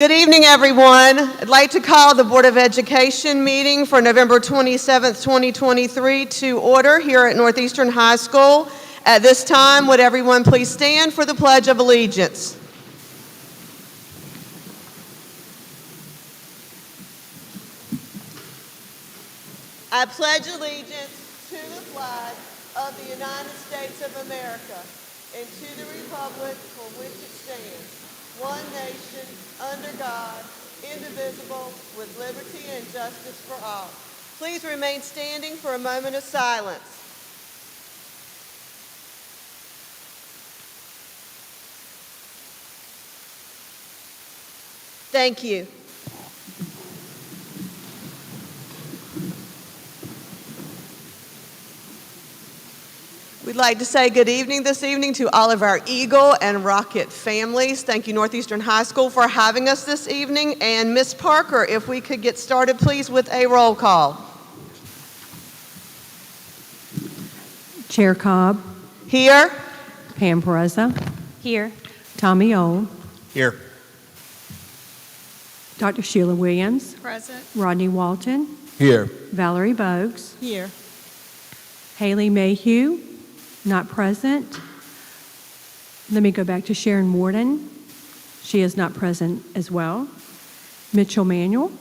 Good evening, everyone. I'd like to call the Board of Education meeting for November 27th, 2023 to order here at Northeastern High School. At this time, would everyone please stand for the Pledge of Allegiance? I pledge allegiance to the flag of the United States of America and to the republic for which it stands, one nation, under God, indivisible, with liberty and justice for all. Please remain standing for a moment of silence. Thank you. We'd like to say good evening this evening to all of our Eagle and Rocket families. Thank you, Northeastern High School, for having us this evening. And Ms. Parker, if we could get started, please, with a roll call. Chair Cobb. Here. Pam Pereza. Here. Tommy Old. Here. Dr. Sheila Williams. Present. Rodney Walton. Here. Valerie Bogues. Here. Haley Mayhew. Not present. Let me go back to Sharon Warden. She is not present as well. Mitchell Manuel.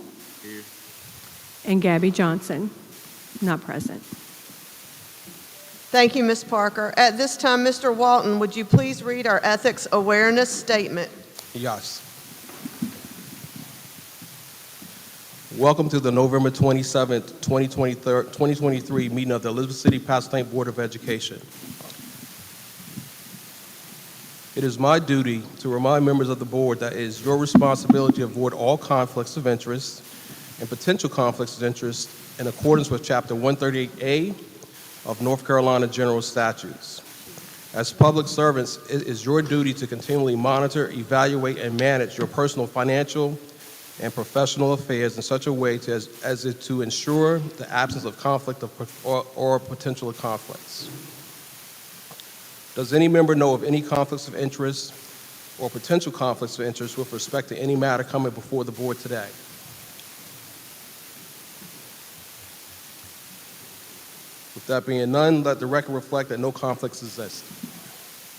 Here. And Gabby Johnson. Not present. Thank you, Ms. Parker. At this time, Mr. Walton, would you please read our ethics awareness statement? Yes. Welcome to the November 27th, 2023 meeting of the Elizabeth City Pasadena Board of Education. It is my duty to remind members of the board that it is your responsibility to avoid all conflicts of interest and potential conflicts of interest in accordance with Chapter 138A of North Carolina General Statutes. As public servants, it is your duty to continually monitor, evaluate, and manage your personal financial and professional affairs in such a way as to ensure the absence of conflict or potential conflicts. Does any member know of any conflicts of interest or potential conflicts of interest with respect to any matter coming before the board today? With that being none, let the record reflect that no conflicts exist.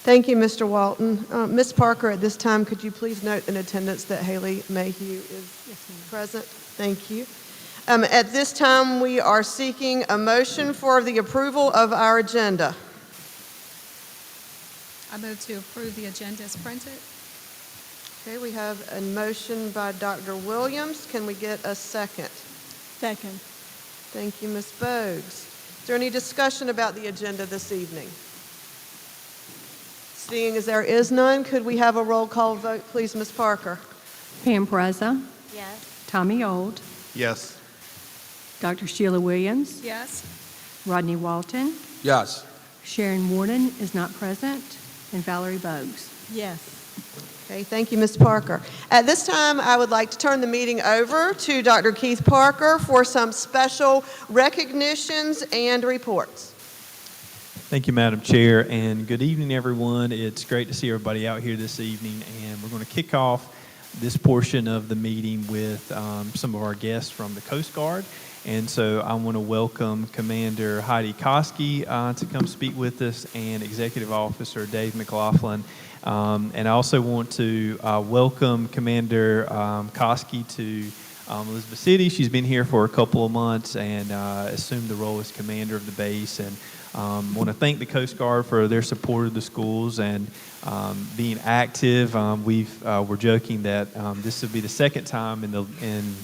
Thank you, Mr. Walton. Ms. Parker, at this time, could you please note in attendance that Haley Mayhew is present? Thank you. At this time, we are seeking a motion for the approval of our agenda. I move to approve the agenda as printed. Okay, we have a motion by Dr. Williams. Can we get a second? Second. Thank you, Ms. Bogues. Is there any discussion about the agenda this evening? Seeing as there is none, could we have a roll call vote, please, Ms. Parker? Pam Pereza. Yes. Tommy Old. Yes. Dr. Sheila Williams. Yes. Rodney Walton. Yes. Sharon Warden is not present. And Valerie Bogues. Yes. Okay, thank you, Ms. Parker. At this time, I would like to turn the meeting over to Dr. Keith Parker for some special recognitions and reports. Thank you, Madam Chair, and good evening, everyone. It's great to see everybody out here this evening, and we're going to kick off this portion of the meeting with some of our guests from the Coast Guard. And so I want to welcome Commander Heidi Koski to come speak with us, and Executive Officer Dave McLaughlin. And I also want to welcome Commander Koski to Elizabeth City. She's been here for a couple of months and assumed the role as commander of the base. And want to thank the Coast Guard for their support of the schools and being active. We're joking that this will be the second time in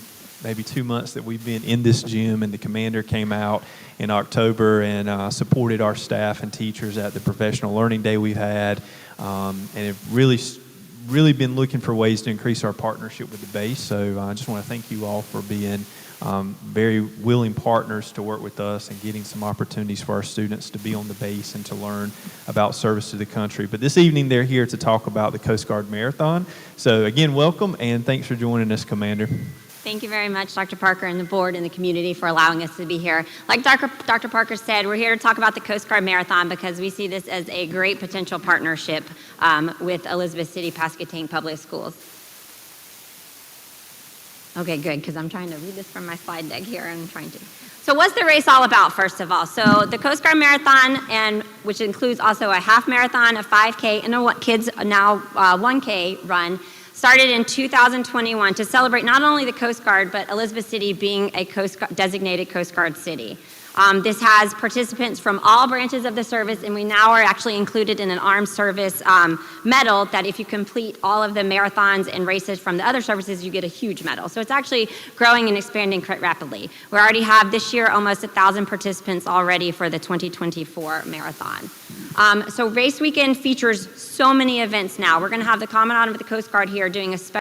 maybe 2 months that we've been in this gym, and the commander came out in October and supported our staff and teachers at the professional learning day we've had, and have really been looking for ways to increase our partnership with the base. So I just want to thank you all for being very willing partners to work with us and getting some opportunities for our students to be on the base and to learn about service to the country. But this evening they're here to talk about the Coast Guard Marathon. So again, welcome, and thanks for joining us, Commander. Thank you very much, Dr. Parker, and the board and the community for allowing us to be here. Like Dr. Parker said, we're here to talk about the Coast Guard Marathon because we see this as a great potential partnership with Elizabeth City Pasquotank Public Schools. Okay, good, because I'm trying to read this from my slide deck here. I'm trying to. So what's the race all about, first of all? So the Coast Guard Marathon, and which includes also a half marathon, a 5K, and a kids now 1K run, started in 2021 to celebrate not only the Coast Guard, but Elizabeth City being a designated Coast Guard city. This has participants from all branches of the service, and we now are actually included in an armed service medal that if you complete all of the marathons and races from the other services, you get a huge medal. So it's actually growing and expanding quite rapidly. We already have this year almost 1,000 participants already for the 2024 marathon. So race weekend features so many events now. We're going to have the Commandant of the Coast Guard here doing a special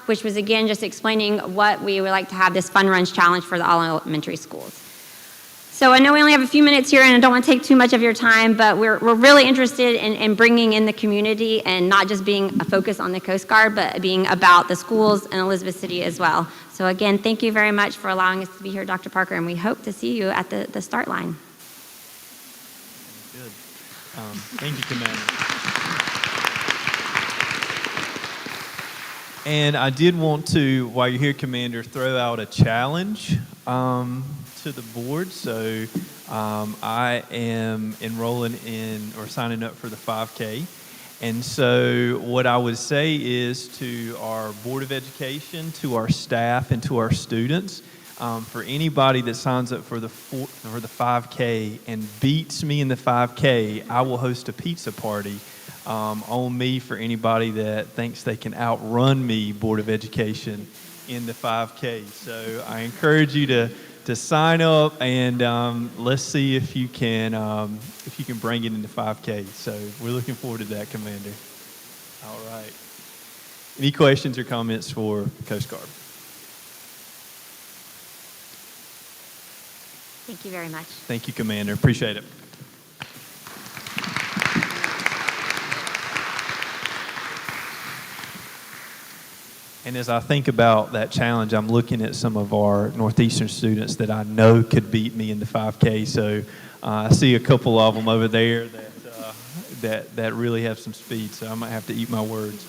which was again just explaining what we would like to have this Fun Runs Challenge for the all elementary schools. So I know we only have a few minutes here and I don't want to take too much of your time, but we're really interested in bringing in the community and not just being a focus on the Coast Guard, but being about the schools in Elizabeth City as well. So again, thank you very much for allowing us to be here, Dr. Parker, and we hope to see you at the start line. Good. Thank you, Commander. And I did want to, while you're here, Commander, throw out a challenge to the board. So I am enrolling in or signing up for the 5K. And so what I would say is to our Board of Education, to our staff, and to our students, for anybody that signs up for the 5K and beats me in the 5K, I will host a pizza party on me for anybody that thinks they can outrun me, Board of Education, in the 5K. So I encourage you to sign up and let's see if you can bring it into 5K. So we're looking forward to that, Commander. All right. Any questions or comments for Coast Guard? Thank you very much. Thank you, Commander. Appreciate it. And as I think about that challenge, I'm looking at some of our Northeastern students that I know could beat me in the 5K. So I see a couple of them over there that really have some speed. So I might have to eat my words.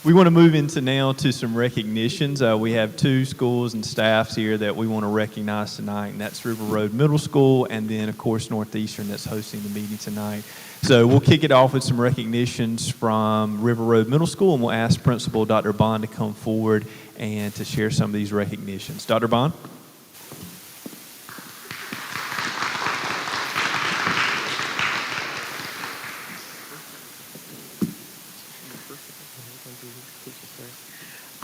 We want to move into now to some recognitions. We have two schools and staffs here that we want to recognize tonight, and that's River Road Middle School and then, of course, Northeastern that's hosting the meeting tonight. So we'll kick it off with some recognitions from River Road Middle School, and we'll ask Principal Dr. Bond to come forward and to share some of these recognitions. Dr. Bond?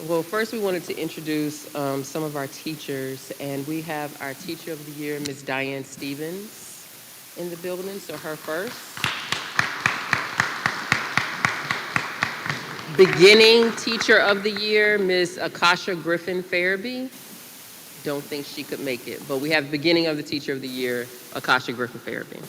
Well, first we wanted to introduce some of our teachers, and we have our Teacher of the Year, Ms. Diane Stevens, in the building, so her first. Beginning Teacher of the Year, Ms. Akasha Griffin Farabee. Don't think she could make it, but we have beginning of the Teacher of the Year, Akasha Griffin Farabee.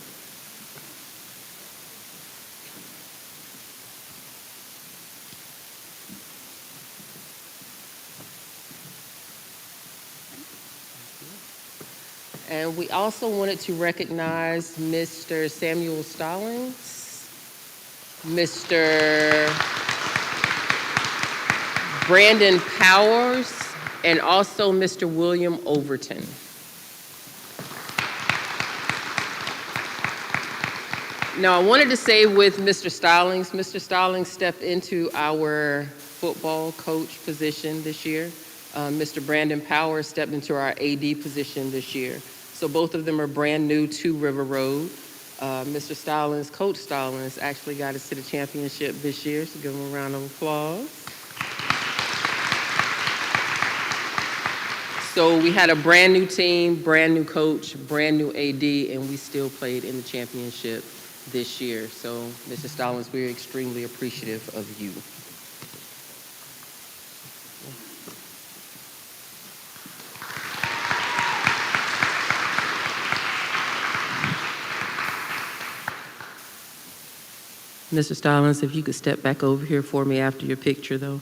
And we also wanted to recognize Mr. Samuel Stallings, Mr. Brandon Powers, and also Mr. William Overton. Now, I wanted to say with Mr. Stallings stepped into our football coach position this year. Mr. Brandon Powers stepped into our AD position this year. So both of them are brand new to River Road. Mr. Stallings, Coach Stallings, actually got us to the championship this year, so give him a round of applause. So we had a brand new team, brand new coach, brand new AD, and we still played in the championship this year. So, Mr. Stallings, we're extremely appreciative of you. Mr. Stallings, if you could step back over here for me after your picture, though.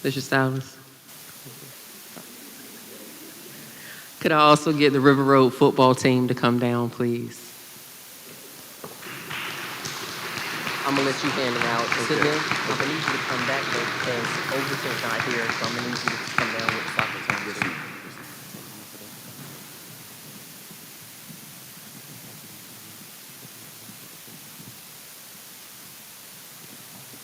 Mr. Stallings. Could I also get the River Road football team to come down, please? I'm gonna let you hand them out to them. I'm gonna need you to come back though because Overton's not here, so I'm gonna need you to come down with the soccer team with you.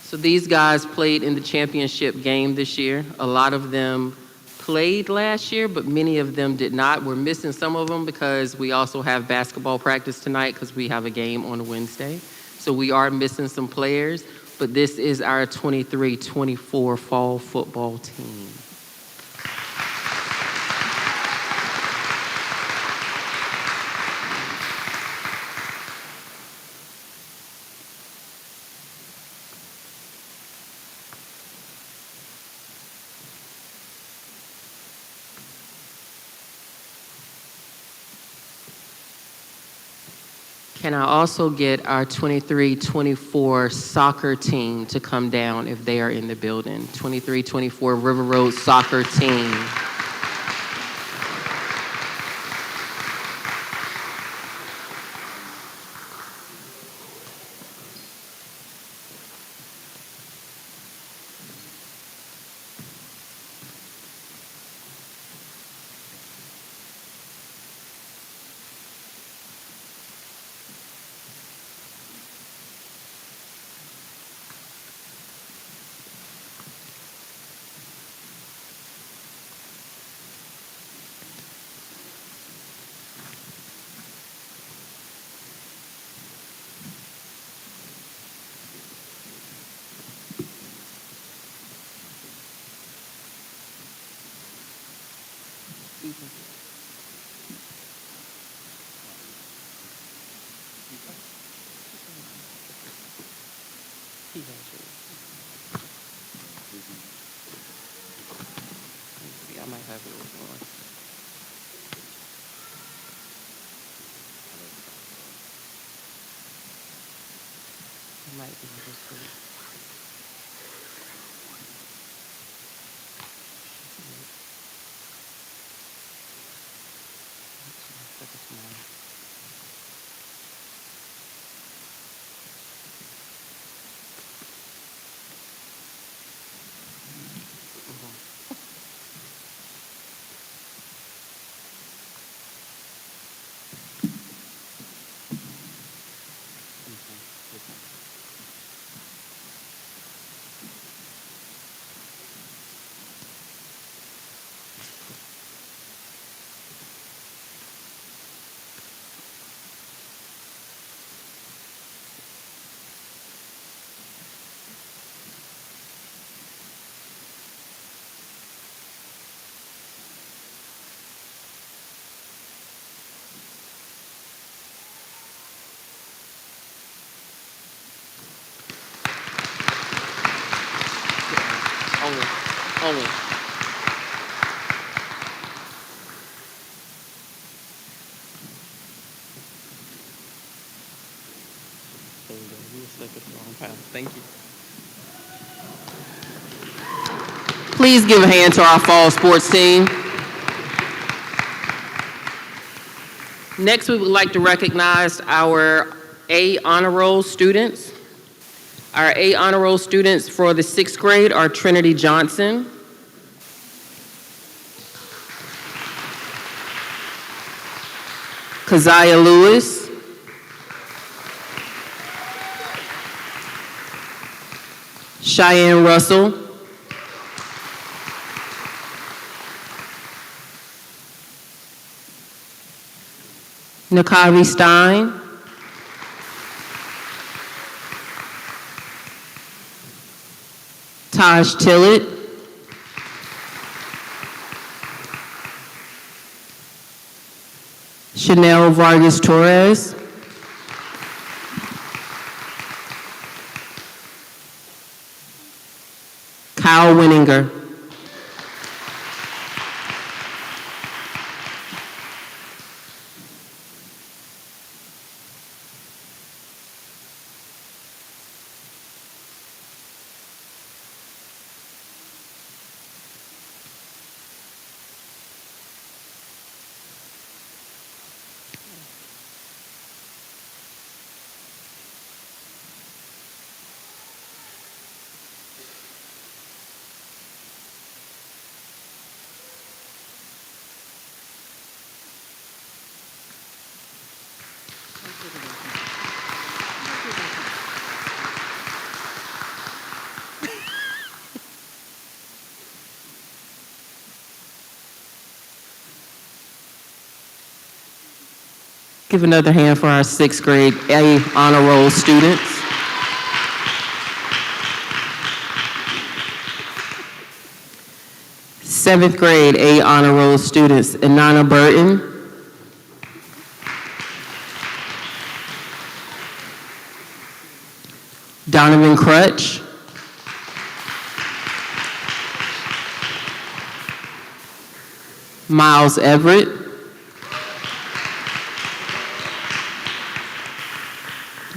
So these guys played in the championship game this year. A lot of them played last year, but many of them did not. We're missing some of them because we also have basketball practice tonight because we have a game on Wednesday. So we are missing some players, but this is our 23-24 fall football team. Can I also get our 23-24 soccer team to come down if they are in the building? 23-24 River Road soccer team. Only. Thank you. Please give a hand to our fall sports team. Next, we would like to recognize our A Honor Roll students. Our A Honor Roll students for the 6th grade are Trinity Johnson, Keziah Lewis, Cheyenne Russell, Nakari Stein, Taj Tillett, Chanel Vargas Torres, Kyle Winninger. Give another hand for our 6th grade A Honor Roll students. Seventh grade A Honor Roll students, Inanna Burton, Donovan Crutch, Miles Everett,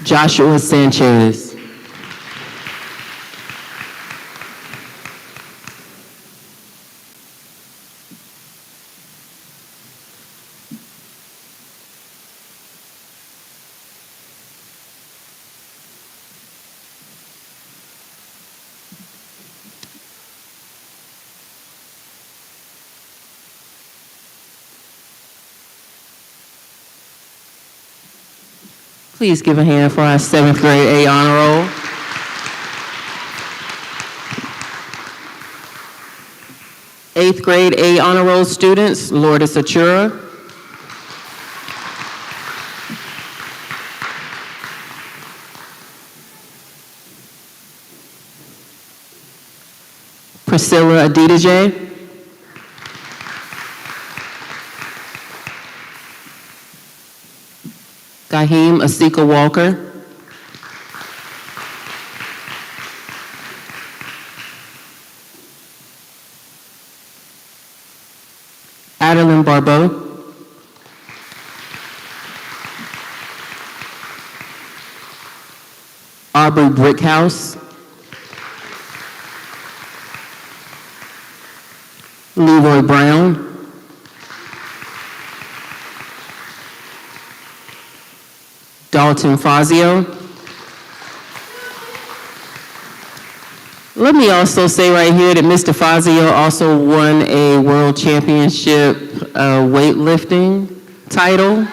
Joshua Sanchez. Please give a hand for our 7th grade A Honor Roll. Eighth grade A Honor Roll students, Lourdes Achura, Priscilla Adidije, Gaheem Asika Walker, Adeline Barbeau, Aubrey Brickhouse, Leroy Brown, Dalton Fazio. Let me also say right here that Mr. Fazio also won a world championship weightlifting title.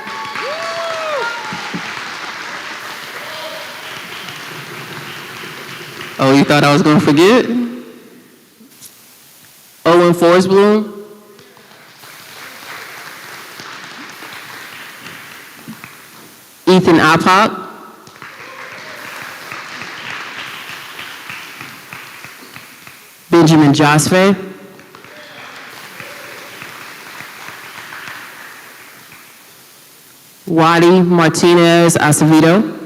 Oh, you thought I was going to forget? Owen Forsblom. Ethan Ophop. Benjamin Josfe. Wadi Martinez Acevedo.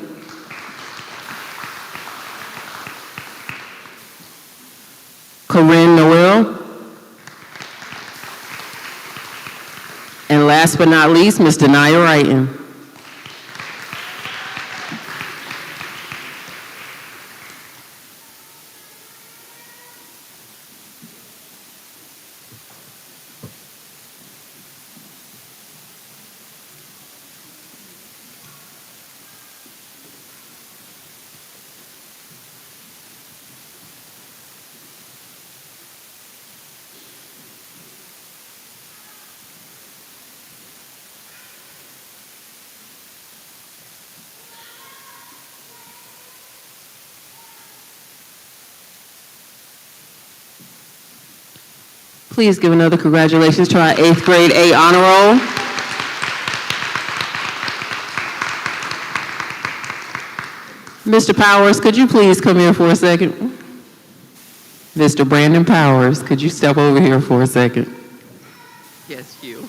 Corinne Noel. And last but not least, Ms. Denaya Wrighton. Please give another congratulations to our 8th grade A honor roll. Mr. Powers, could you please come here for a second? Mr. Brandon Powers, could you step over here for a second? Yes, you.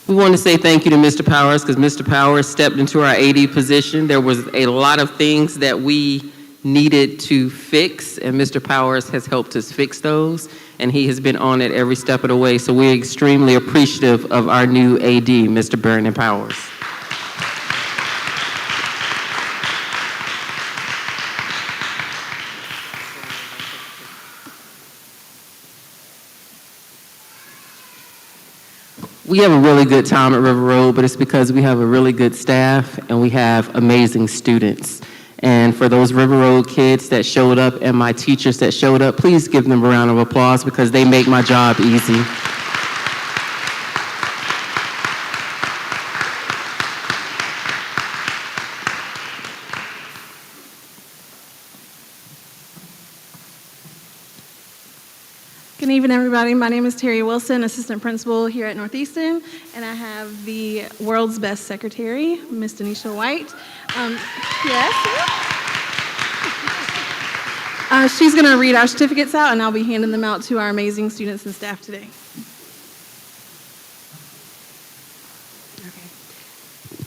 We want to say thank you to Mr. Powers because Mr. Powers stepped into our AD position. There was a lot of things that we needed to fix, and Mr. Powers has helped us fix those, and he has been on it every step of the way. So we're extremely appreciative of our new AD, Mr. Brandon Powers. We have a really good time at River Road, but it's because we have a really good staff and we have amazing students. And for those River Road kids that showed up and my teachers that showed up, please give them a round of applause because they make my job easy. Good evening, everybody. My name is Terry Wilson, assistant principal here at Northeastern, and I have the world's best secretary, Miss Denisha White. She's going to read our certificates out, and I'll be handing them out to our amazing students and staff today.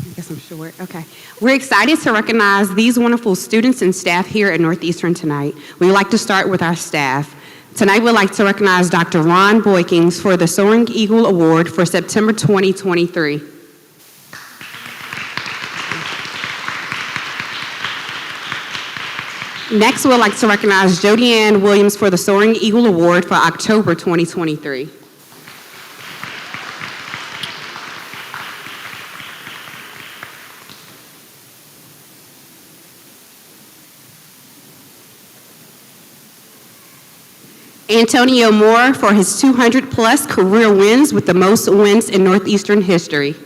I guess I'm short. Okay. We're excited to recognize these wonderful students and staff here at Northeastern tonight. We'd like to start with our staff. Tonight, we'd like to recognize Dr. Ron Boykins for the Soaring Eagle Award for September 2023. Next, we'd like to recognize Jody Ann Williams for the Soaring Eagle Award for October 2023. Antonio Moore for his 200-plus career wins with the most wins in Northeastern history.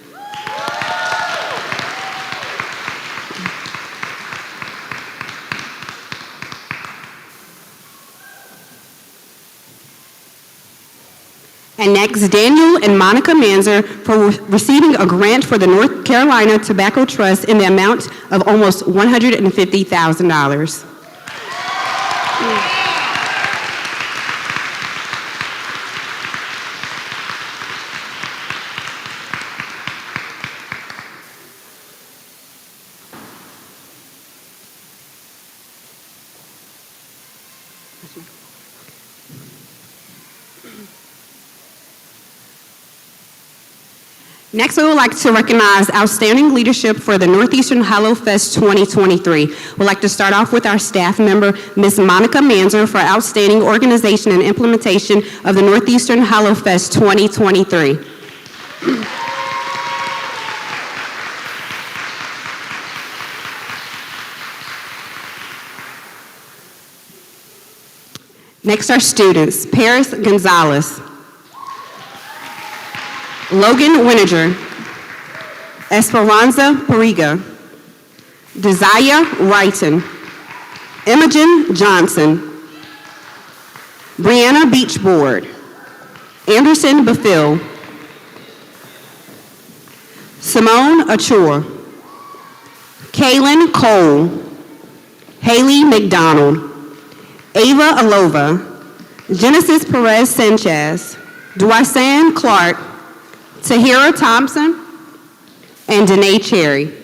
And next, Daniel and Monica Manzer for receiving a grant for the North Carolina Tobacco Trust in the amount of almost $150,000. Next, we would like to recognize outstanding leadership for the Northeastern Hollow Fest 2023. We'd like to start off with our staff member, Ms. Monica Manzer, for outstanding organization and implementation of the Northeastern Hollow Fest 2023. Next, our students, Paris Gonzalez, Logan Winiger, Esperanza Pariga, Desire Wrighton, Imogen Johnson, Brianna Beachboard, Anderson Bafil, Simone Achor, Kaylin Cole, Haley McDonald, Ava Alova, Genesis Perez Sanchez, Dwysan Clark, Tahira Thompson, and Danae Cherry.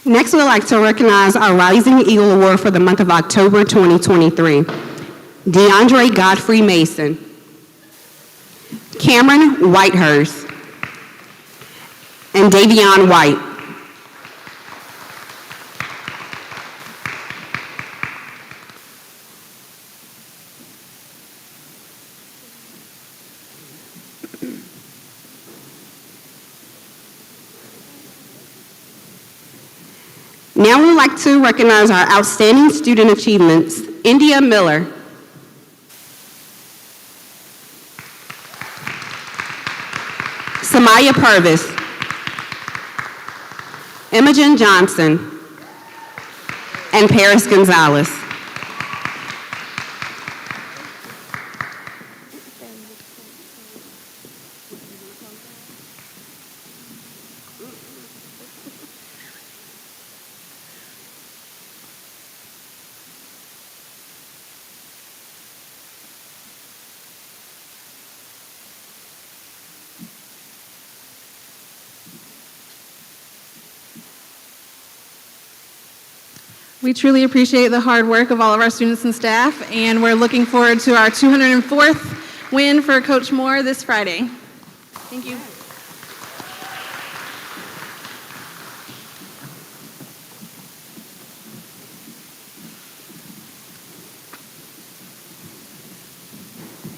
Next, we'd like to recognize our Rising Eagle Award for the month of October 2023. DeAndre Godfrey Mason, Cameron Whitehurst, and Davion White. Now we would like to recognize our outstanding student achievements. India Miller, Samaya Purvis, Imogen Johnson, and Paris Gonzalez. We truly appreciate the hard work of all of our students and staff, and we're looking forward to our 204th win for Coach Moore this Friday. Thank you.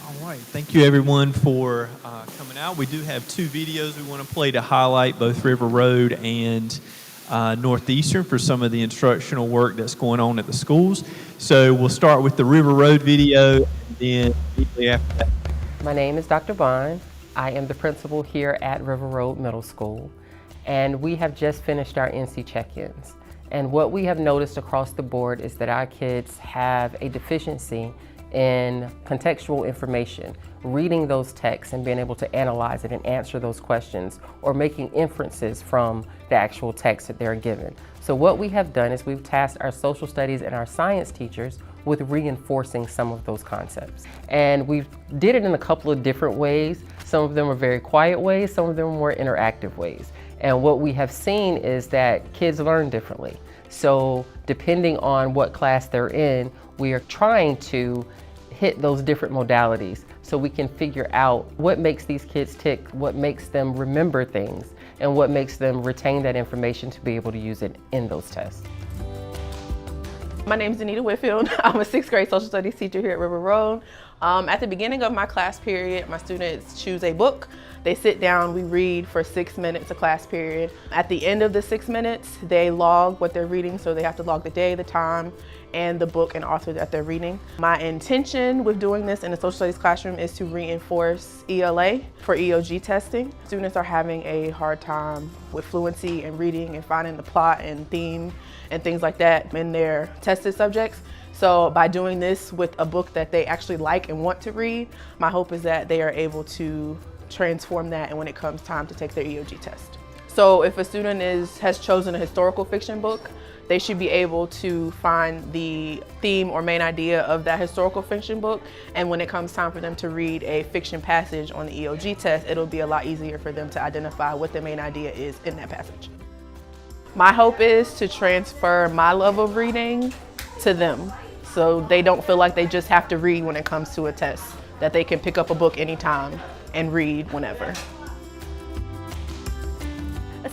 All right, thank you everyone for coming out. We do have two videos we want to play to highlight both River Road and Northeastern for some of the instructional work that's going on at the schools. So we'll start with the River Road video, and then immediately after that. My name is Dr. Bond. I am the principal here at River Road Middle School, and we have just finished our NC check-ins. And what we have noticed across the board is that our kids have a deficiency in contextual information, reading those texts and being able to analyze it and answer those questions, or making inferences from the actual text that they're given. So what we have done is we've tasked our social studies and our science teachers with reinforcing some of those concepts. And we did it in a couple of different ways. Some of them are very quiet ways, some of them are more interactive ways. And what we have seen is that kids learn differently. So depending on what class they're in, we are trying to hit those different modalities so we can figure out what makes these kids tick, what makes them remember things, and what makes them retain that information to be able to use it in those tests. My name is Anita Whitfield. I'm a sixth grade social studies teacher here at River Road. At the beginning of my class period, my students choose a book. They sit down, we read for 6 minutes a class period. At the end of the 6 minutes, they log what they're reading, so they have to log the day, the time, and the book and author that they're reading. My intention with doing this in the social studies classroom is to reinforce ELA for EOG testing. Students are having a hard time with fluency and reading and finding the plot and theme and things like that in their tested subjects. So by doing this with a book that they actually like and want to read, my hope is that they are able to transform that and when it comes time to take their EOG test. So if a student has chosen a historical fiction book they should be able to find the theme or main idea of that historical fiction book. And when it comes time for them to read a fiction passage on the EOG test, it'll be a lot easier for them to identify what the main idea is in that passage. My hope is to transfer my love of reading to them, so they don't feel like they just have to read when it comes to a test, that they can pick up a book anytime and read whenever.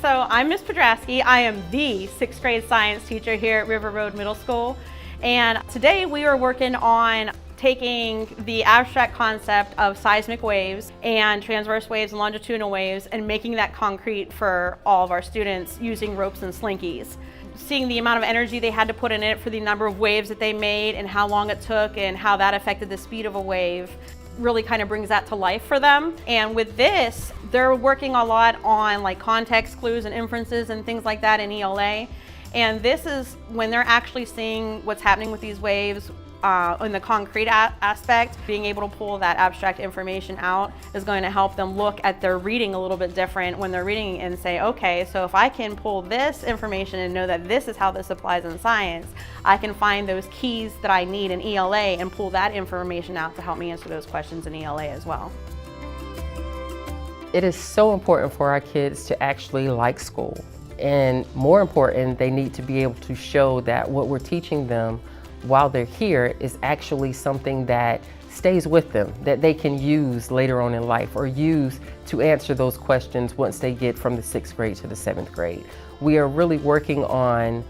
So I'm Ms. Podrasky. I am the 6th grade science teacher here at River Road Middle School. And today we are working on taking the abstract concept of seismic waves and transverse waves and longitudinal waves and making that concrete for all of our students using ropes and slinkies. Seeing the amount of energy they had to put in it for the number of waves that they made and how long it took and how that affected the speed of a wave really kind of brings that to life for them. And with this, they're working a lot on like context clues and inferences and things like that in ELA. And this is when they're actually seeing what's happening with these waves in the concrete aspect, being able to pull that abstract information out is going to help them look at their reading a little bit different when they're reading and say, okay, so if I can pull this information and know that this is how this applies in science, I can find those keys that I need in ELA and pull that information out to help me answer those questions in ELA as well. It is so important for our kids to actually like school. And more important, they need to be able to show that what we're teaching them while they're here is actually something that stays with them, that they can use later on in life or use to answer those questions once they get from the 6th grade to the 7th grade. We are really working on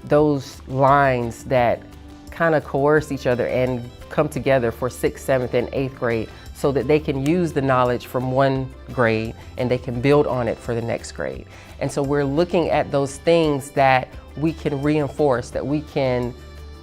those lines that kind of coerce each other and come together for 6th, 7th, and 8th grade so that they can use the knowledge from one grade and they can build on it for the next grade. And so we're looking at those things that we can reinforce, that we can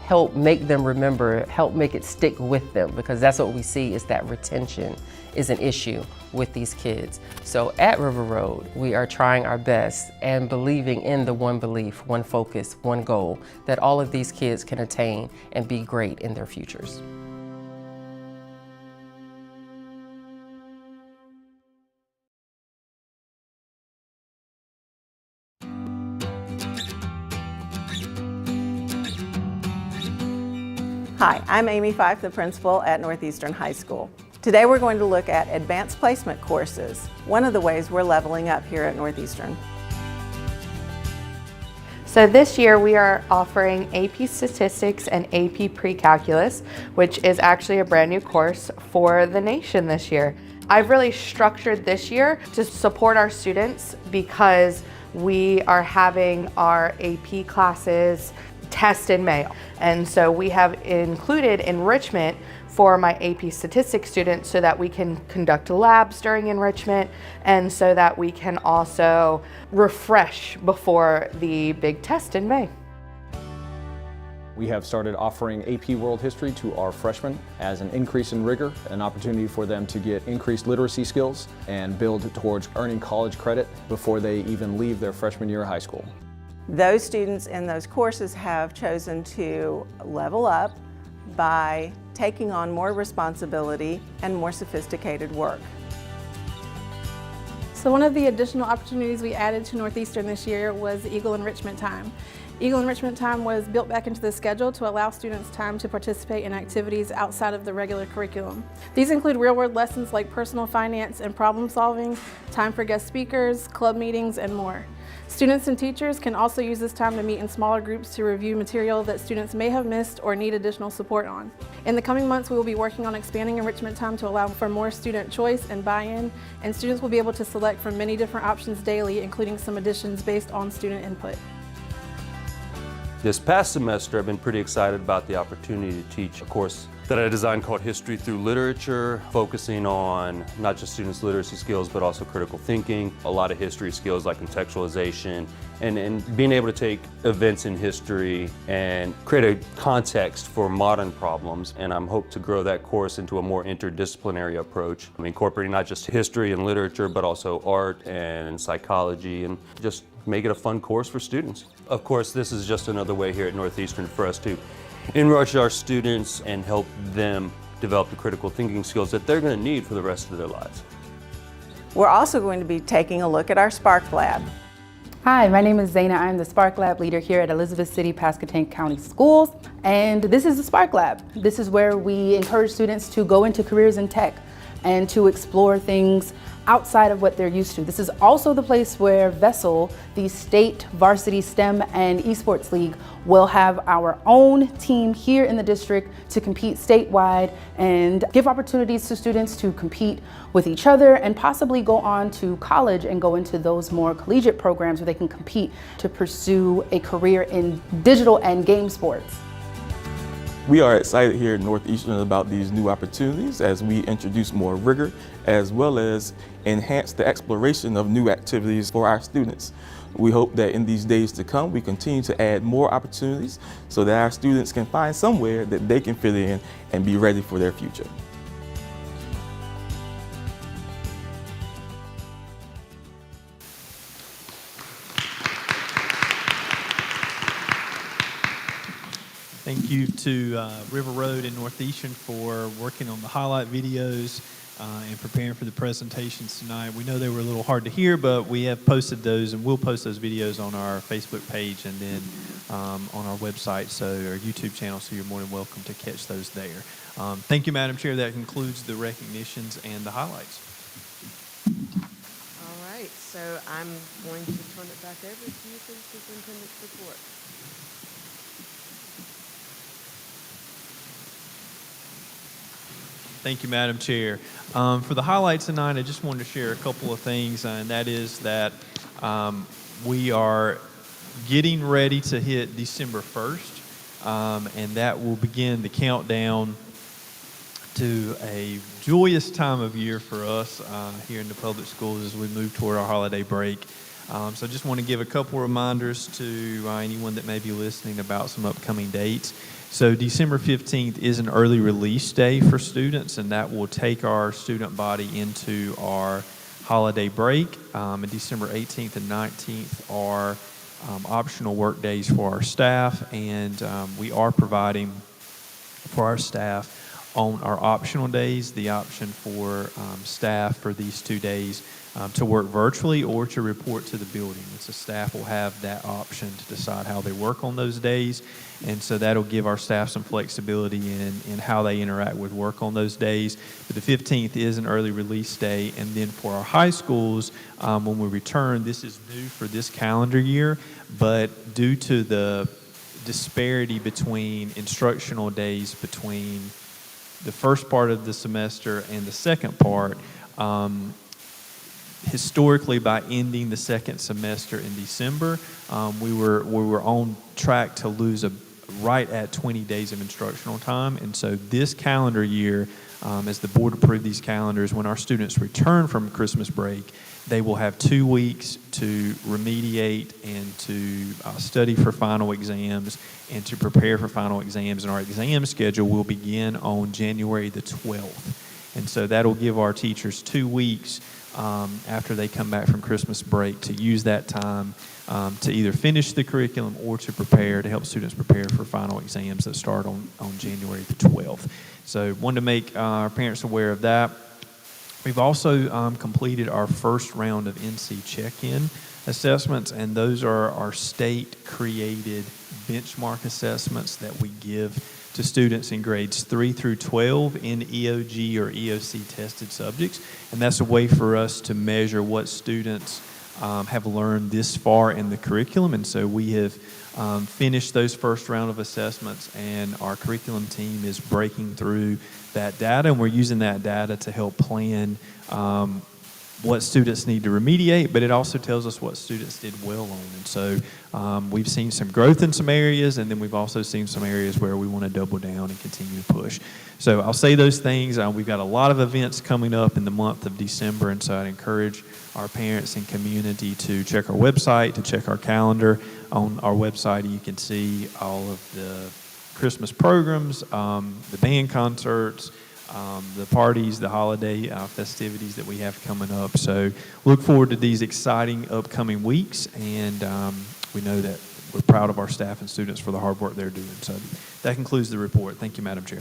help make them remember, help make it stick with them, because that's what we see is that retention is an issue with these kids. So at River Road, we are trying our best and believing in the one belief, one focus, one goal that all of these kids can attain and be great in their futures. Hi, I'm Amy Fife, the principal at Northeastern High School. Today we're going to look at advanced placement courses, one of the ways we're leveling up here at Northeastern. So this year we are offering AP Statistics and AP Pre-Calculus, which is actually a brand new course for the nation this year. I've really structured this year to support our students because we are having our AP classes test in May. And so we have included enrichment for my AP Statistics students so that we can conduct labs during enrichment and so that we can also refresh before the big test in May. We have started offering AP World History to our freshmen as an increase in rigor, an opportunity for them to get increased literacy skills and build towards earning college credit before they even leave their freshman year of high school. Those students in those courses have chosen to level up by taking on more responsibility and more sophisticated work. So one of the additional opportunities we added to Northeastern this year was Eagle Enrichment Time. Eagle Enrichment Time was built back into the schedule to allow students time to participate in activities outside of the regular curriculum. These include real-world lessons like personal finance and problem solving, time for guest speakers, club meetings, and more. Students and teachers can also use this time to meet in smaller groups to review material that students may have missed or need additional support on. In the coming months, we will be working on expanding enrichment time to allow for more student choice and buy-in, and students will be able to select from many different options daily, including some additions based on student input. This past semester, I've been pretty excited about the opportunity to teach a course that I designed called History Through Literature, focusing on not just students' literacy skills, but also critical thinking, a lot of history skills like contextualization, and being able to take events in history and create a context for modern problems. And I'm hoping to grow that course into a more interdisciplinary approach, incorporating not just history and literature, but also art and psychology, and just make it a fun course for students. Of course, this is just another way here at Northeastern for us to enrich our students and help them develop the critical thinking skills that they're going to need for the rest of their lives. We're also going to be taking a look at our Spark Lab. Hi, my name is Zaina. I'm the Spark Lab leader here at Elizabeth City Pasquotank County Schools, and this is the Spark Lab. This is where we encourage students to go into careers in tech and to explore things outside of what they're used to. This is also the place where VESSL, the State Varsity STEM and Esports League, will have our own team here in the district to compete statewide and give opportunities to students to compete with each other and possibly go on to college and go into those more collegiate programs where they can compete to pursue a career in digital and game sports. We are excited here at Northeastern about these new opportunities as we introduce more rigor as well as enhance the exploration of new activities for our students. We hope that in these days to come we continue to add more opportunities so that our students can find somewhere that they can fit in and be ready for their future. Thank you to River Road and Northeastern for working on the highlight videos and preparing for the presentations tonight. We know they were a little hard to hear, but we have posted those, and we'll post those videos on our Facebook page and then on our website, our YouTube channel, so you're more than welcome to catch those there. Thank you, Madam Chair. That concludes the recognitions and the highlights. All right, so I'm going to turn it back over to you for the superintendent's report. Thank you, Madam Chair. For the highlights tonight, I just wanted to share a couple of things, and that is that we are getting ready to hit December 1st, and that will begin the countdown to a joyous time of year for us here in the public schools as we move toward our holiday break. So I just want to give a couple reminders to anyone that may be listening about some upcoming dates. So December 15th is an early release day for students, and that will take our student body into our holiday break. And December 18th and 19th are optional work days for our staff, and we are providing for our staff on our optional days the option for staff for these 2 days to work virtually or to report to the building. And so staff will have that option to decide how they work on those days. And so that'll give our staff some flexibility in how they interact with work on those days. But the 15th is an early release day. And then for our high schools, when we return, this is new for this calendar year, but due to the disparity between instructional days between the first part of the semester and the second part, historically, by ending the second semester in December, we were on track to lose right at 20 days of instructional time. And so this calendar year, as the board approved these calendars, when our students return from Christmas break, they will have 2 weeks to remediate and to study for final exams and to prepare for final exams. And our exam schedule will begin on January the 12th. And so that'll give our teachers 2 weeks after they come back from Christmas break to use that time to either finish the curriculum or to help students prepare for final exams that start on January the 12th. So wanted to make our parents aware of that. We've also completed our first round of NC check-in assessments, and those are our state-created benchmark assessments that we give to students in grades 3 through 12 in EOG or EOC tested subjects. And that's a way for us to measure what students have learned this far in the curriculum. And so we have finished those first round of assessments, and our curriculum team is breaking through that data, and we're using that data to help plan what students need to remediate, but it also tells us what students did well on. And so we've seen some growth in some areas, and then we've also seen some areas where we want to double down and continue to push. So I'll say those things. We've got a lot of events coming up in the month of December, and so I'd encourage our parents and community to check our website, to check our calendar. On our website, you can see all of the Christmas programs, the band concerts, the parties, the holiday festivities that we have coming up. So look forward to these exciting upcoming weeks, and we know that we're proud of our staff and students for the hard work they're doing. So that concludes the report. Thank you, Madam Chair.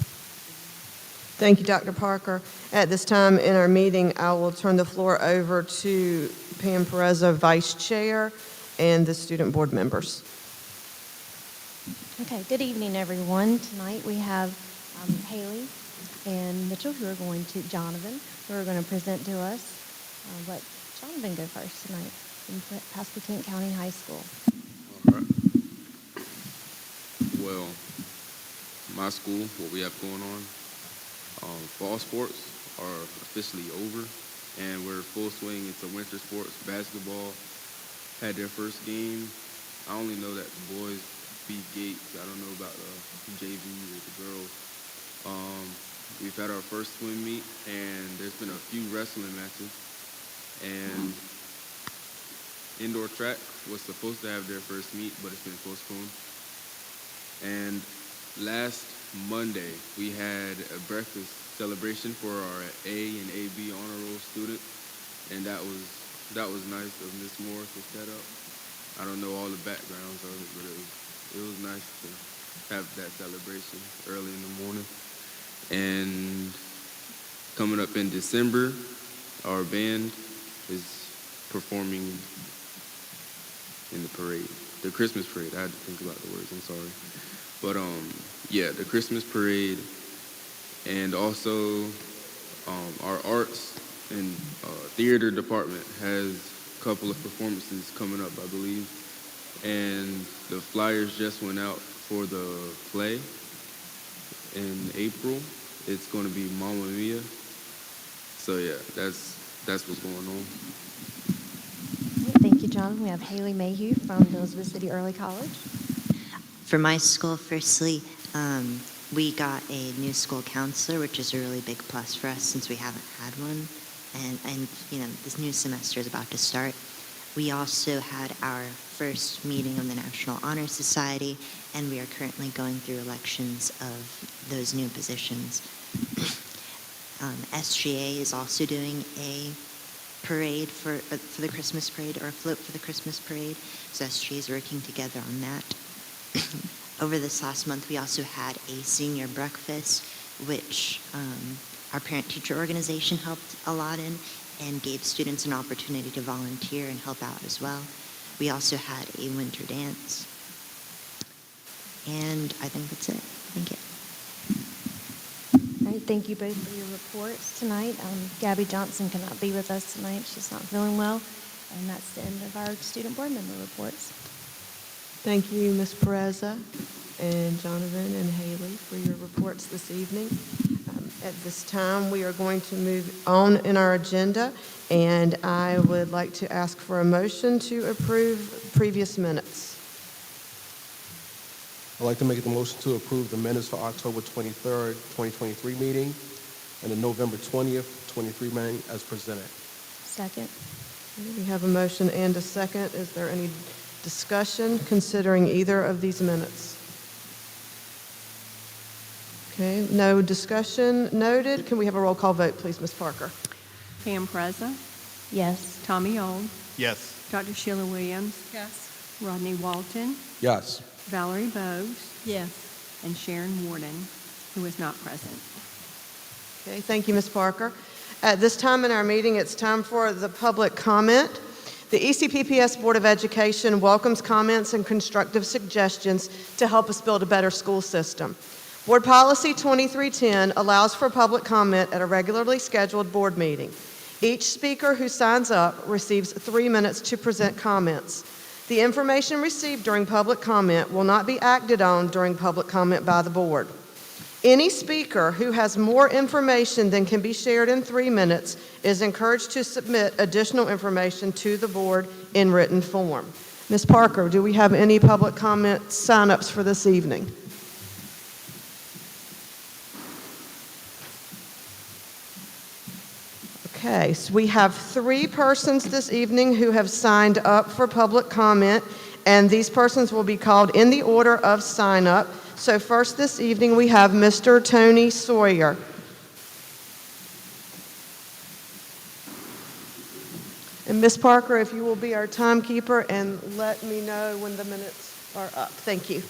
Thank you, Dr. Parker. At this time in our meeting, I will turn the floor over to Pam Perez, Vice Chair, and the student board members. Okay, good evening, everyone. Tonight we have Haley and Mitchell, Jonathan, who are going to present to us. Let Jonathan go first tonight from Pasco County High School. All right. Well, my school, what we have going on, fall sports are officially over, and we're full swing into winter sports. Basketball had their first game. I only know that the boys beat Gates. I don't know about the JV or the girls. We've had our first swim meet, and there's been a few wrestling matches. And indoor track was supposed to have their first meet, but it's been postponed. And last Monday, we had a breakfast celebration for our A and AB honor roll students, and that was nice of Miss Moore to set up. I don't know all the backgrounds of it, but it was nice to have that celebration early in the morning. And coming up in December, our band is performing in the parade, the Christmas parade. I had to think about the words, I'm sorry. But yeah, the Christmas parade, and also our arts and theater department has a couple of performances coming up, I believe. And the flyers just went out for the play in April. It's going to be Mamma Mia. So yeah, that's what's going on. Thank you, Jonathan. We have Haley Mayhew from Elizabeth City Early College. For my school, firstly, we got a new school counselor, which is a really big plus for us since we haven't had one. And you know, this new semester is about to start. We also had our first meeting of the National Honor Society, and we are currently going through elections of those new positions. SGA is also doing a parade for the Christmas parade, or a float for the Christmas parade. So SGA is working together on that. Over this last month, we also had a senior breakfast, which our parent-teacher organization helped a lot in, and gave students an opportunity to volunteer and help out as well. We also had a winter dance. And I think that's it. Thank you. All right, thank you both for your reports tonight. Gabby Johnson cannot be with us tonight. She's not feeling well. And that's the end of our student board member reports. Thank you, Ms. Pereza and Jonathan and Haley for your reports this evening. At this time, we are going to move on in our agenda, and I would like to ask for a motion to approve previous minutes. I'd like to make the motion to approve the minutes for October 23rd, 2023 meeting and the November 20th, 23 meeting as presented. Second. We have a motion and a second. Is there any discussion considering either of these minutes? Okay, no discussion noted. Can we have a roll call vote, please, Ms. Parker? Pam Preza, Yes. Tommy Old, Yes. Dr. Sheila Williams, Yes. Rodney Walton, Yes. Valerie Bogues, Yes. and Sharon Warden, who is not present. Okay, thank you, Ms. Parker. At this time in our meeting, it's time for the public comment. The ECPPS Board of Education welcomes comments and constructive suggestions to help us build a better school system. Board Policy 2310 allows for public comment at a regularly scheduled board meeting. Each speaker who signs up receives 3 minutes to present comments. The information received during public comment will not be acted on during public comment by the board. Any speaker who has more information than can be shared in 3 minutes is encouraged to submit additional information to the board in written form. Ms. Parker, do we have any public comment sign-ups for this evening? Okay, so we have 3 persons this evening who have signed up for public comment, and these persons will be called in the order of sign-up. So first this evening we have Mr. Tony Sawyer. And Ms. Parker, if you will be our timekeeper and let me know when the minutes are up. Thank you.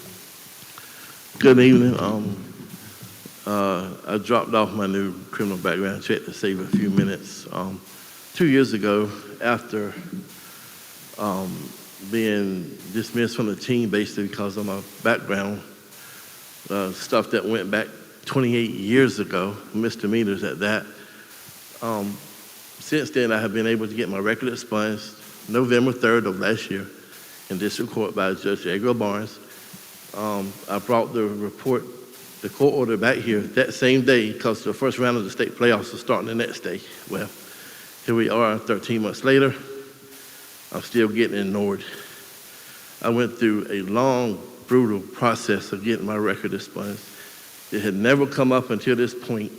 Good evening. I dropped off my new criminal background check to save a few minutes. 2 years ago, after being dismissed from the team basically because of my background, stuff that went back 28 years ago, misdemeanors at that. Since then, I have been able to get my record expunged November 3rd of last year in district court by Judge Edgar Barnes. I brought the court order back here that same day because the first round of the state playoffs was starting the next day. Well, here we are 13 months later. I'm still getting ignored. I went through a long, brutal process of getting my record expunged. It had never come up until this point.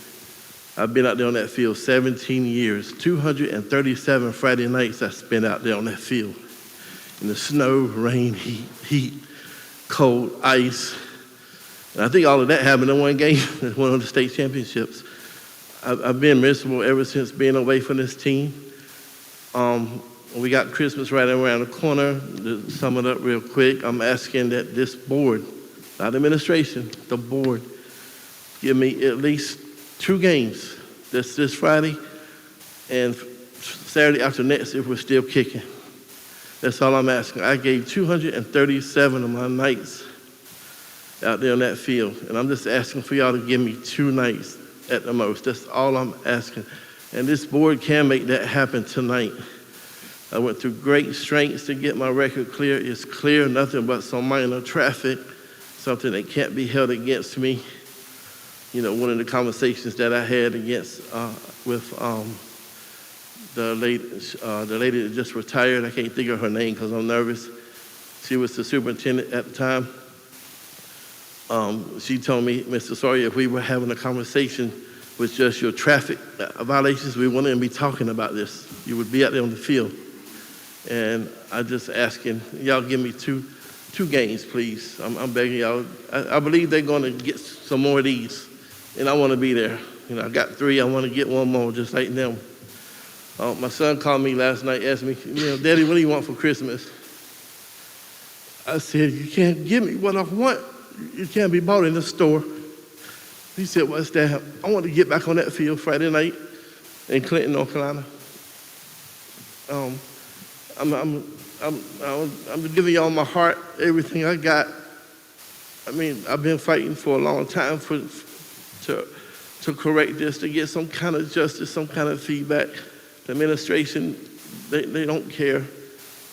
I've been out there on that field 17 years, 237 Friday nights I spent out there on that field. In the snow, rain, heat, cold, ice. And I think all of that happened in one game, one of the state championships. I've been miserable ever since being away from this team. We got Christmas right around the corner. To sum it up real quick, I'm asking that this board, not administration, the board, give me at least 2 games. That's this Friday and Saturday after next if we're still kicking. That's all I'm asking. I gave 237 of my nights out there on that field, and I'm just asking for y'all to give me 2 nights at the most. That's all I'm asking. And this board can make that happen tonight. I went through great strengths to get my record clear. It's clear, nothing but some minor traffic, something that can't be held against me. You know, one of the conversations that I had with the lady that just retired, I can't think of her name because I'm nervous. She was the superintendent at the time. She told me, Mr. Sawyer, if we were having a conversation with just your traffic violations, we wouldn't even be talking about this. You would be out there on the field. And I just asking, y'all give me two games, please. I'm begging y'all. I believe they're going to get some more of these, and I want to be there. You know, I got 3. I want to get 1 more, just like them. My son called me last night, asked me, Daddy, what do you want for Christmas? I said, you can't give me what I want. It can't be bought in the store. He said, what's that? I want to get back on that field Friday night in Clinton, North Carolina. I'm giving y'all my heart, everything I got. I mean, I've been fighting for a long time to correct this, to get some kind of justice, some kind of feedback. The administration, they don't care.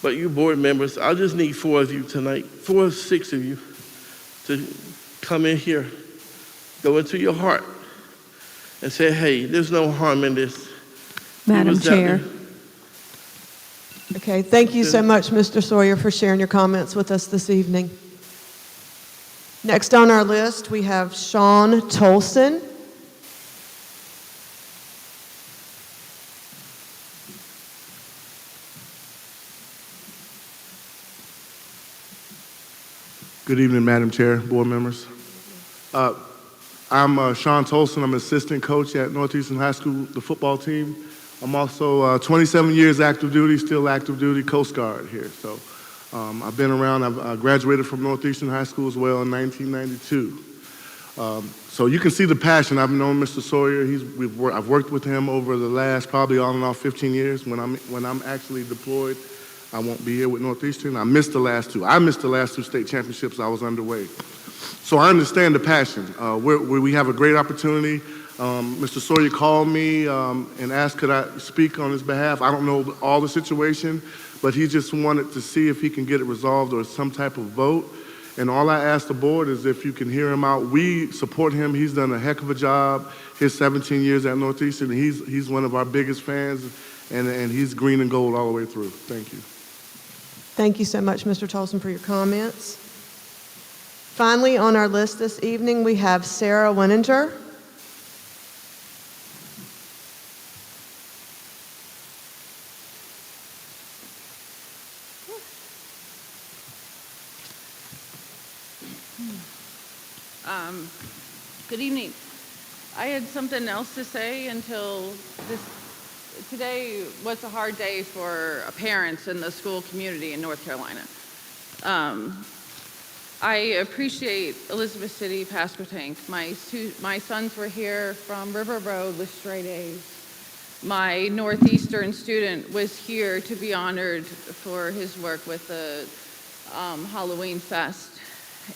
But you board members, I just need 4 of you tonight, 4 or 6 of you, to come in here, go into your heart, and say, hey, there's no harm in this. Madam Chair. Okay, thank you so much, Mr. Sawyer, for sharing your comments with us this evening. Next on our list, we have Sean Tolson. Good evening, Madam Chair, board members. I'm Sean Tolson. I'm an assistant coach at Northeastern High School, the football team. I'm also 27 years active duty, still active duty Coast Guard here. So I've been around. I graduated from Northeastern High School as well in 1992. So you can see the passion. I've known Mr. Sawyer. I've worked with him over the last probably on and off 15 years. When I'm actually deployed, I won't be here with Northeastern. I missed the last 2. I missed the last 2 state championships I was underway. So I understand the passion. We have a great opportunity. Mr. Sawyer called me and asked could I speak on his behalf. I don't know all the situation, but he just wanted to see if he can get it resolved or some type of vote. And all I asked the board is if you can hear him out. We support him. He's done a heck of a job. His 17 years at Northeastern, he's one of our biggest fans, and he's green and gold all the way through. Thank you. Thank you so much, Mr. Tolson, for your comments. Finally, on our list this evening, we have Sarah Winninger. Good evening. I had something else to say until today was a hard day for parents in the school community in North Carolina. I appreciate Elizabeth City, Pasquotank. My sons were here from River Road with straight A's. my Northeastern student was here to be honored for his work with the Halloween Fest.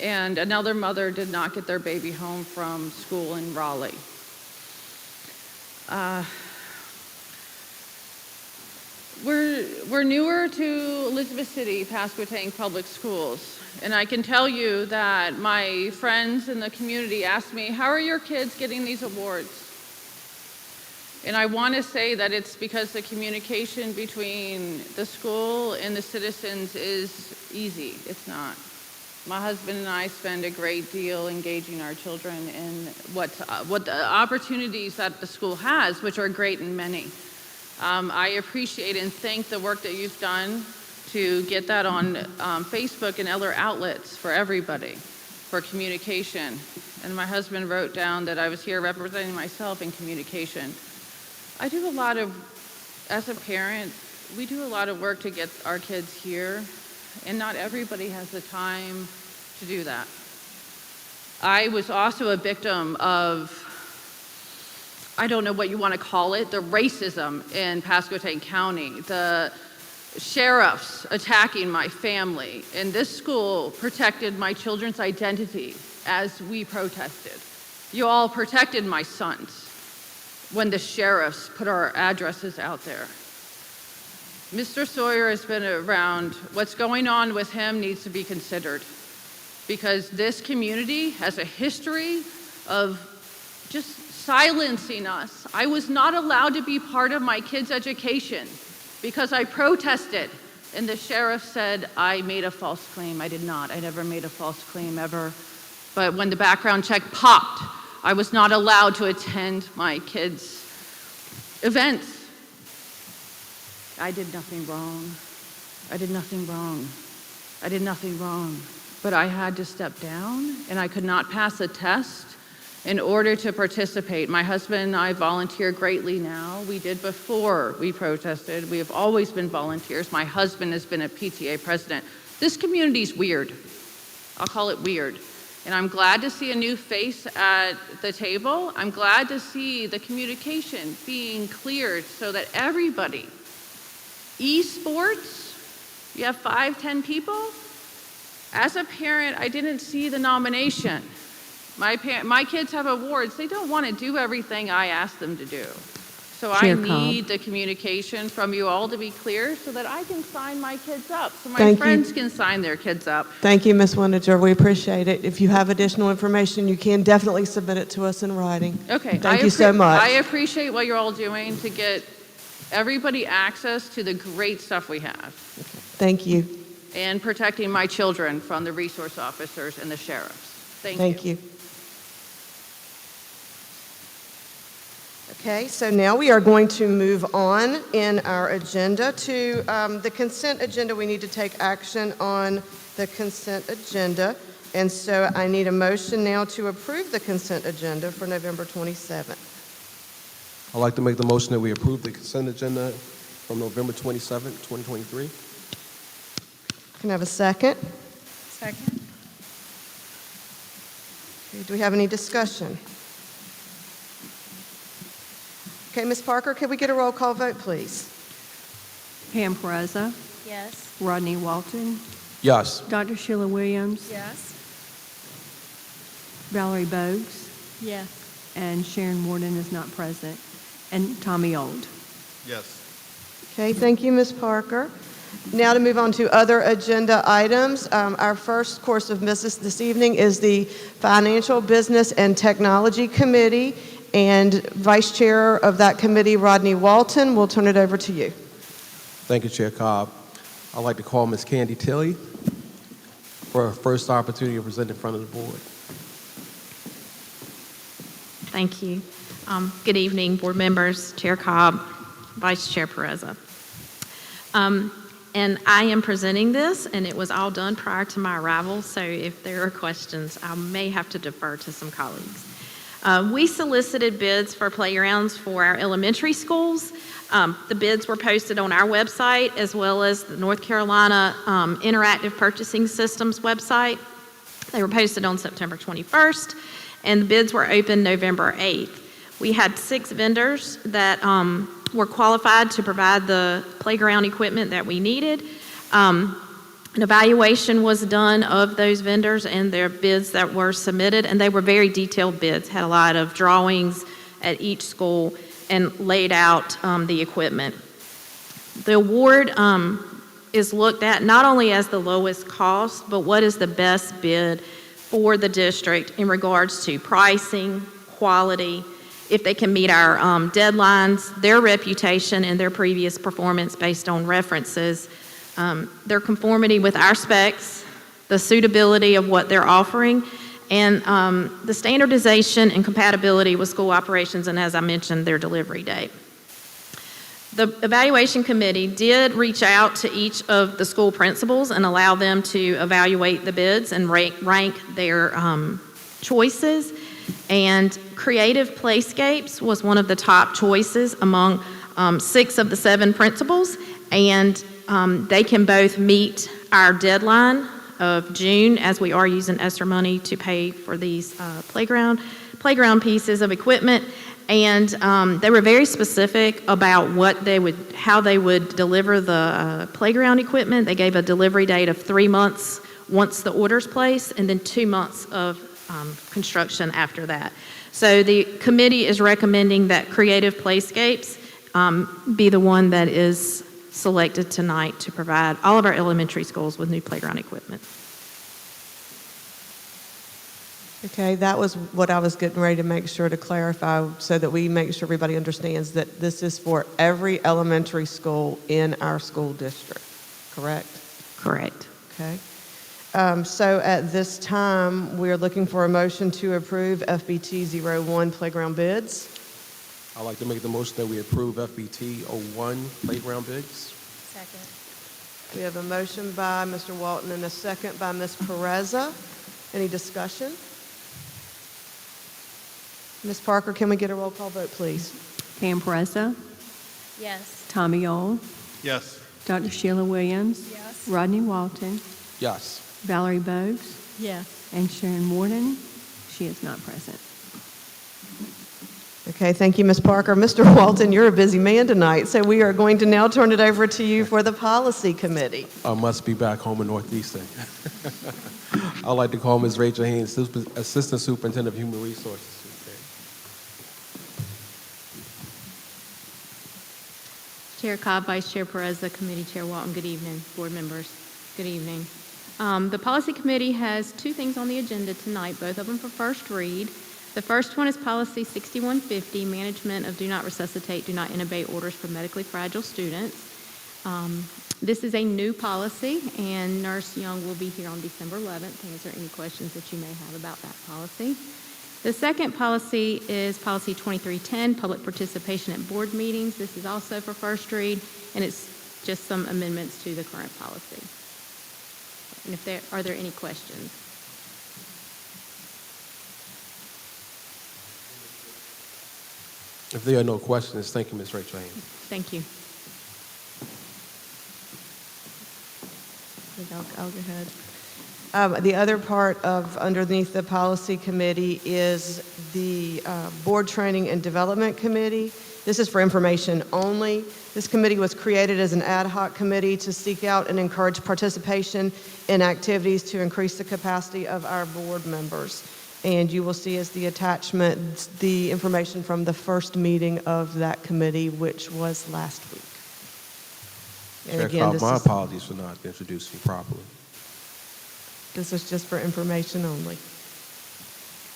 And another mother did not get their baby home from school in Raleigh. We're newer to Elizabeth City, Pasquotank Public Schools, and I can tell you that my friends in the community ask me, how are your kids getting these awards? And I want to say that it's because the communication between the school and the citizens is easy. It's not. My husband and I spend a great deal engaging our children in what the opportunities that the school has, which are great and many. I appreciate and thank the work that you've done to get that on Facebook and other outlets for everybody, for communication. And my husband wrote down that I was here representing myself in communication. I do a lot of, as a parent, we do a lot of work to get our kids here, and not everybody has the time to do that. I was also a victim of, I don't know what you want to call it, the racism in Pasquotank County, the sheriffs attacking my family. And this school protected my children's identity as we protested. You all protected my sons when the sheriffs put our addresses out there. Mr. Sawyer has been around. What's going on with him needs to be considered, because this community has a history of just silencing us. I was not allowed to be part of my kids' education because I protested, and the sheriff said I made a false claim. I did not. I never made a false claim ever. But when the background check popped, I was not allowed to attend my kids' events. I did nothing wrong. I did nothing wrong. I did nothing wrong. But I had to step down, and I could not pass a test in order to participate. My husband and I volunteer greatly now. We did before we protested. We have always been volunteers. My husband has been a PTA president. This community's weird. I'll call it weird. And I'm glad to see a new face at the table. I'm glad to see the communication being cleared so that everybody, esports, you have 5, 10 people. As a parent, I didn't see the nomination. My kids have awards. They don't want to do everything I ask them to do. So I need the communication from you all to be clear so that I can sign my kids up, so my friends can sign their kids up. Thank you, Ms. Wininger. We appreciate it. If you have additional information, you can definitely submit it to us in writing. Okay. Thank you so much. I appreciate what you're all doing to get everybody access to the great stuff we have. Thank you. And protecting my children from the resource officers and the sheriffs. Thank you. Okay, so now we are going to move on in our agenda to the consent agenda. We need to take action on the consent agenda. And so I need a motion now to approve the consent agenda for November 27th. I'd like to make the motion that we approve the consent agenda from November 27th, 2023. Can I have a second? Second. Okay, do we have any discussion? Okay, Ms. Parker, could we get a roll call vote, please? Pam Pereza, Yes. Rodney Walton, Yes. Dr. Sheila Williams, Yes. Valerie Bogues, Yes. and Sharon Warden is not present, and Tommy Old. Yes. Okay, thank you, Ms. Parker. Now to move on to other agenda items. Our first course of business this evening is the Financial Business and Technology Committee, and Vice Chair of that committee, Rodney Walton. We'll turn it over to you. Thank you, Chair Cobb. I'd like to call Ms. Candy Tilley for her first opportunity to present in front of the board. Thank you. Good evening, board members, Chair Cobb, Vice Chair Pereza. And I am presenting this, and it was all done prior to my arrival, so if there are questions, I may have to defer to some colleagues. We solicited bids for playgrounds for our elementary schools. The bids were posted on our website as well as the North Carolina Interactive Purchasing Systems website. They were posted on September 21st, and the bids were open November 8th. We had 6 vendors that were qualified to provide the playground equipment that we needed. An evaluation was done of those vendors and their bids that were submitted, and they were very detailed bids, had a lot of drawings at each school and laid out the equipment. The award is looked at not only as the lowest cost, but what is the best bid for the district in regards to pricing, quality, if they can meet our deadlines, their reputation, and their previous performance based on references, their conformity with our specs, the suitability of what they're offering, and the standardization and compatibility with school operations, and as I mentioned, their delivery date. The evaluation committee did reach out to each of the school principals and allow them to evaluate the bids and rank their choices. And Creative Playscapes was one of the top choices among 6 of the 7 principals, and they can both meet our deadline of June, as we are using ESSER money to pay for these playground pieces of equipment. And they were very specific about how they would deliver the playground equipment. They gave a delivery date of 3 months once the order's placed, and then 2 months of construction after that. So the committee is recommending that Creative Playscapes be the one that is selected tonight to provide all of our elementary schools with new playground equipment. Okay, that was what I was getting ready to make sure to clarify so that we make sure everybody understands that this is for every elementary school in our school district, correct? Correct. Okay. So at this time, we're looking for a motion to approve FBT 01 playground bids. I'd like to make the motion that we approve FBT 01 playground bids. Second. We have a motion by Mr. Walton and a second by Ms. Pereza. Any discussion? Ms. Parker, can we get a roll call vote, please? Pam Pereza, Yes. Tommy Old, Yes. Dr. Sheila Williams, Yes. Rodney Walton, Yes. Valerie Bogues, Yes. and Sharon Warden. She is not present. Okay, thank you, Ms. Parker. Mr. Walton, you're a busy man tonight, so we are going to now turn it over to you for the Policy Committee. I must be back home in Northeastern. I'd like to call Ms. Rachel Haynes, Assistant Superintendent of Human Resources. Chair Cobb, Vice Chair Perez, Committee Chair Walton, good evening. Board members, good evening. The Policy Committee has 2 things on the agenda tonight, both of them for first read. The first one is Policy 6150, Management of Do Not Resuscitate, Do Not Intubate Orders for Medically Fragile Students. This is a new policy, and Nurse Young will be here on December 11th to answer any questions that you may have about that policy. The second policy is Policy 2310, Public Participation at Board Meetings. This is also for first read, and it's just some amendments to the current policy. And are there any questions? If there are no questions, thank you, Ms. Rachel Haynes. Thank you. I'll go ahead. The other part of underneath the Policy Committee is the Board Training and Development Committee. This is for information only. This committee was created as an ad hoc committee to seek out and encourage participation in activities to increase the capacity of our board members. And you will see as the attachment the information from the first meeting of that committee, which was last week. And Chair again, Cobb, my apologies for not introducing you properly. This is just for information only.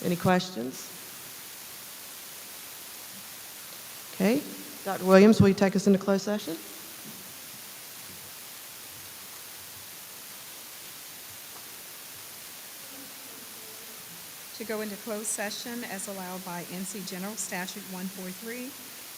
Any questions? Okay. Dr. Williams, will you take us into closed session? To go into closed session as allowed by NC General Statute 143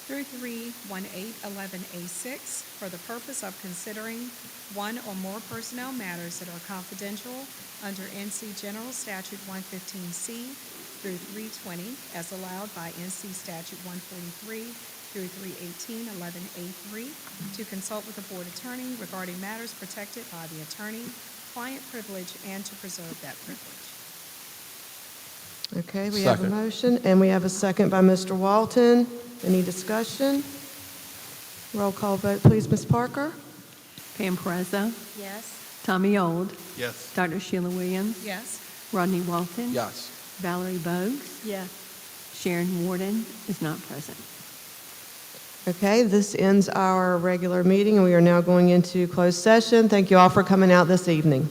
through 31811A6 for the purpose of considering one or more personnel matters that are confidential under NC General Statute 115C through 320 as allowed by NC Statute 143 through 31811A3 to consult with the board attorney regarding matters protected by the attorney-client privilege and to preserve that privilege. Okay, we have a motion, and we have a second by Mr. Walton. Any discussion? Roll call vote, please, Ms. Parker. Pam Perezza. Yes. Tommy Old. Yes. Dr. Sheila Williams. Yes. Rodney Walton. Yes. Valerie Bogues. Yes. Sharon Warden is not present. Okay, this ends our regular meeting, and we are now going into closed session. Thank you all for coming out this evening.